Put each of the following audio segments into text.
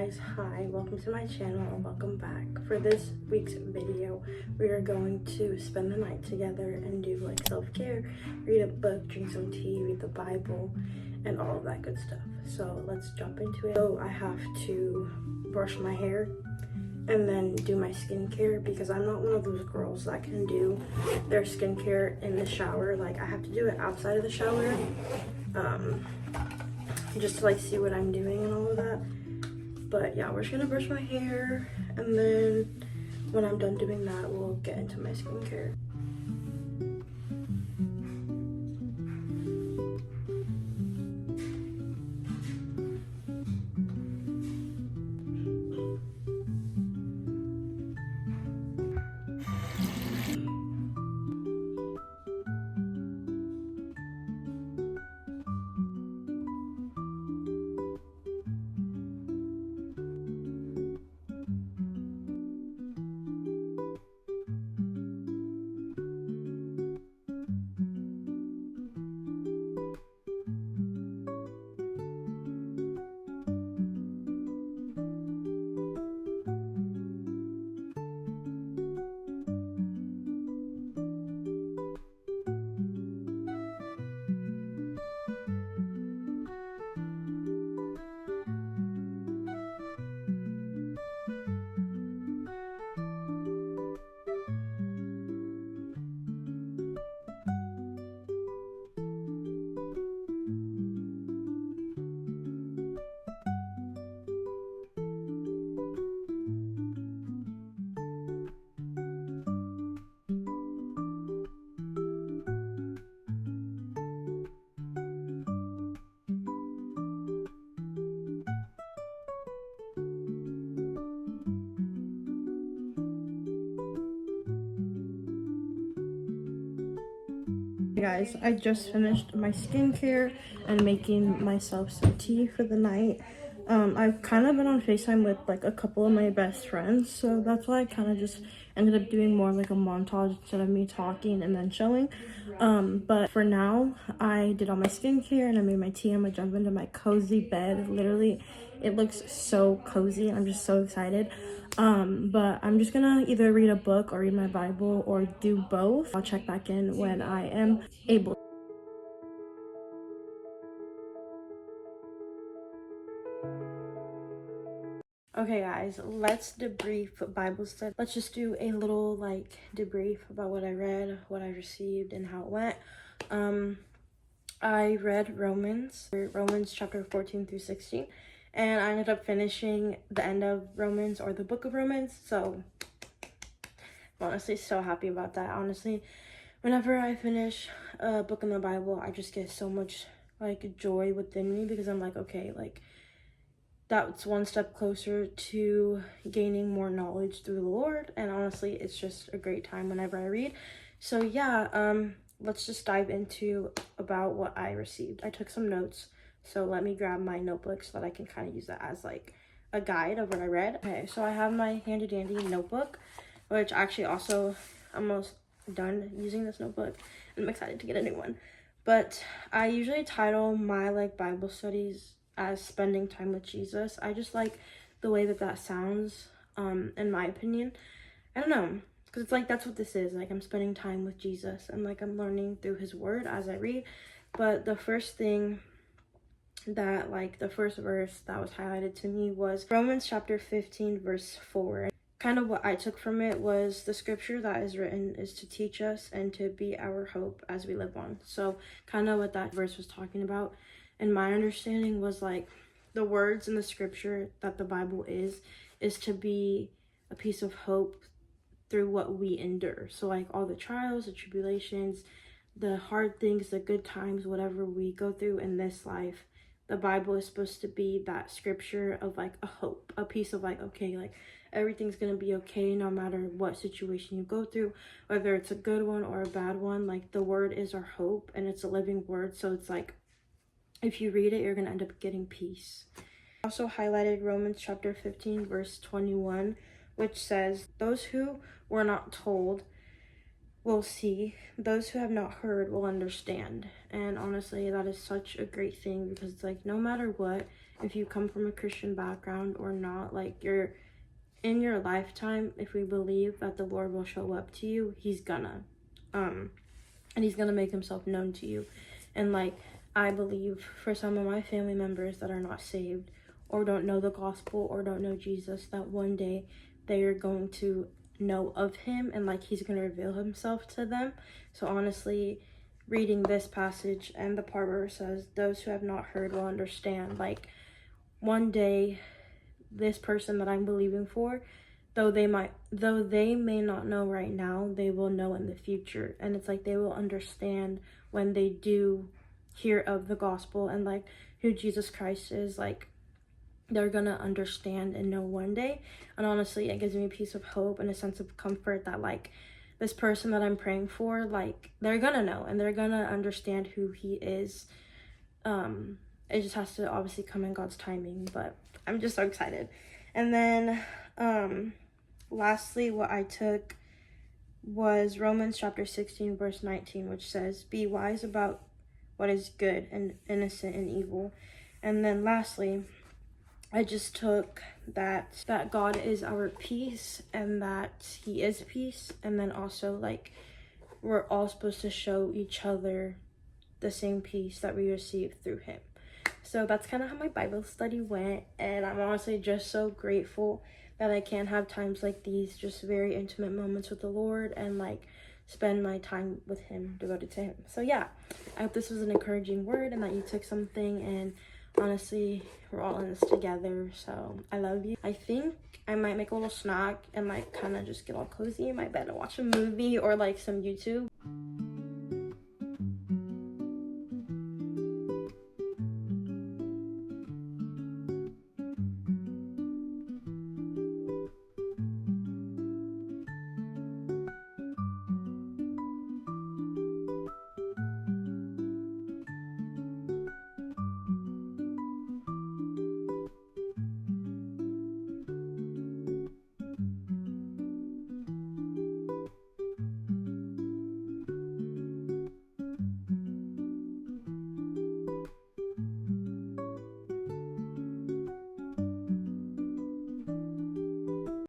guys, hi, welcome to my channel and welcome back. For this week's video, we are going to spend the night together and do like self-care, read a book, drink some tea, read the Bible, and all of that good stuff. So let's jump into it. So I have to brush my hair and then do my skincare because I'm not one of those girls that can do their skincare in the shower. Like I have to do it outside of the shower, just to like see what I'm doing and all of that. But yeah, we're just gonna brush my hair, and then when I'm done doing that, we'll get into my skincare. Hey guys, I just finished my skincare and making myself some tea for the night. I've kind of been on FaceTime with like a couple of my best friends, so that's why I kind of just ended up doing more like a montage instead of me talking and then showing. But for now, I did all my skincare and I made my tea. I'm gonna jump into my cozy bed. Literally, it looks so cozy. I'm just so excited. But I'm just gonna either read a book or read my Bible or do both. I'll check back in when I am able. Okay guys, let's debrief Bible study. Let's just do a little like debrief about what I read, what I received, and how it went. I read Romans chapter 14 through 16, and I ended up finishing the end of Romans, or the book of Romans, so I'm honestly so happy about that. Honestly, whenever I finish a book in the Bible, I just get so much like joy within me because I'm like, okay, like that's one step closer to gaining more knowledge through the Lord, and honestly, it's just a great time whenever I read. So yeah, let's just dive into about what I received. I took some notes, so let me grab my notebook so that I can kind of use that as like a guide of what I read. Okay, so I have my handy dandy notebook, which actually also almost done using this notebook, and I'm excited to get a new one. But I usually title my like Bible studies as spending time with Jesus. I just like the way that that sounds, in my opinion. I don't know, because it's like that's what this is. Like I'm spending time with Jesus and like I'm learning through his word as I read. But the first thing that like the first verse that was highlighted to me was Romans chapter 15 verse 4. Kind of what I took from it was the scripture that is written is to teach us and to be our hope as we live on. So kind of what that verse was talking about, and my understanding was like the words in the scripture that the Bible is to be a piece of hope through what we endure. So like all the trials, the tribulations, the hard things, the good times, whatever we go through in this life, the Bible is supposed to be that scripture of like a hope, a piece of like, okay, like everything's gonna be okay no matter what situation you go through, whether it's a good one or a bad one. Like the word is our hope, and it's a living word, so it's like if you read it, you're gonna end up getting peace. I also highlighted Romans chapter 15 verse 21, which says, those who were not told will see, those who have not heard will understand. And honestly, that is such a great thing, because it's like no matter what, if you come from a Christian background or not, like, you're in your lifetime, if we believe that the Lord will show up to you, he's gonna. And he's gonna make himself known to you. And like, I believe for some of my family members that are not saved or don't know the gospel or don't know Jesus, that one day they are going to know of him, and like, he's gonna reveal himself to them. So honestly, reading this passage and the part where it says those who have not heard will understand, like, one day this person that I'm believing for, though they may not know right now, they will know in the future. And it's like, they will understand when they do hear of the gospel and like who Jesus Christ is. Like, they're gonna understand and know one day. And honestly, it gives me a piece of hope and a sense of comfort that like, this person that I'm praying for, like, they're gonna know and they're gonna understand who he is. It just has to obviously come in God's timing, but I'm just so excited. And then lastly, what I took was Romans chapter 16 verse 19, which says, be wise about what is good and innocent and evil. And then lastly, I just took that God is our peace and that he is peace. And then also, like, we're all supposed to show each other the same peace that we received through him. So that's kind of how my Bible study went, and I'm honestly just so grateful that I can have times like these, just very intimate moments with the Lord, and like spend my time with him, devoted to him. So yeah, I hope this was an encouraging word and that you took something, and honestly, we're all in this together. So I love you. I think I might make a little snack and like kind of just get all cozy in my bed and watch a movie or like some YouTube.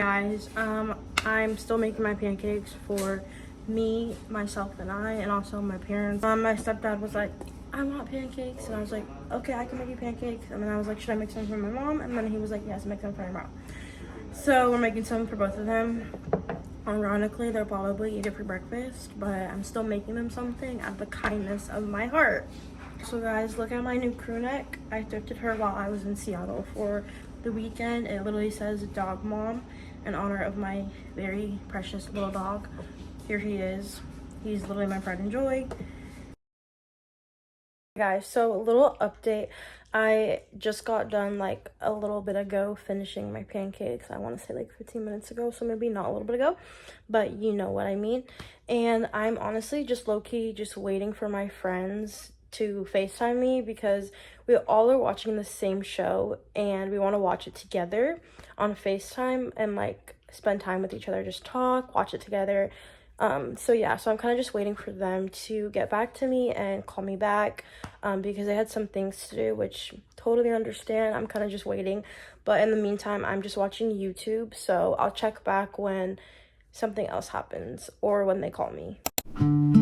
Guys, I'm still making my pancakes for me, myself, and I, and also my parents. My stepdad was like, I want pancakes, and I was like, okay, I can make you pancakes. And then I was like, should I make some for my mom? And then he was like, yes, make some for your mom. So we're making some for both of them. Ironically, they'll probably eat it for breakfast, but I'm still making them something out of the kindness of my heart. So guys, look at my new crew neck. I thrifted her while I was in Seattle for the weekend. It literally says dog mom in honor of my very precious little dog. Here he is. He's literally my pride and joy. Guys, so a little update. I just got done like a little bit ago finishing my pancakes. I want to say like 15 minutes ago, so maybe not a little bit ago, but you know what I mean. And I'm honestly just low-key just waiting for my friends to FaceTime me, because we all are watching the same show and we want to watch it together on FaceTime and like spend time with each other, just talk, watch it together. So yeah, so I'm kind of just waiting for them to get back to me and call me back, because they had some things to do, which totally understand. I'm kind of just waiting, but in the meantime, I'm just watching YouTube, so I'll check back when something else happens or when they call me.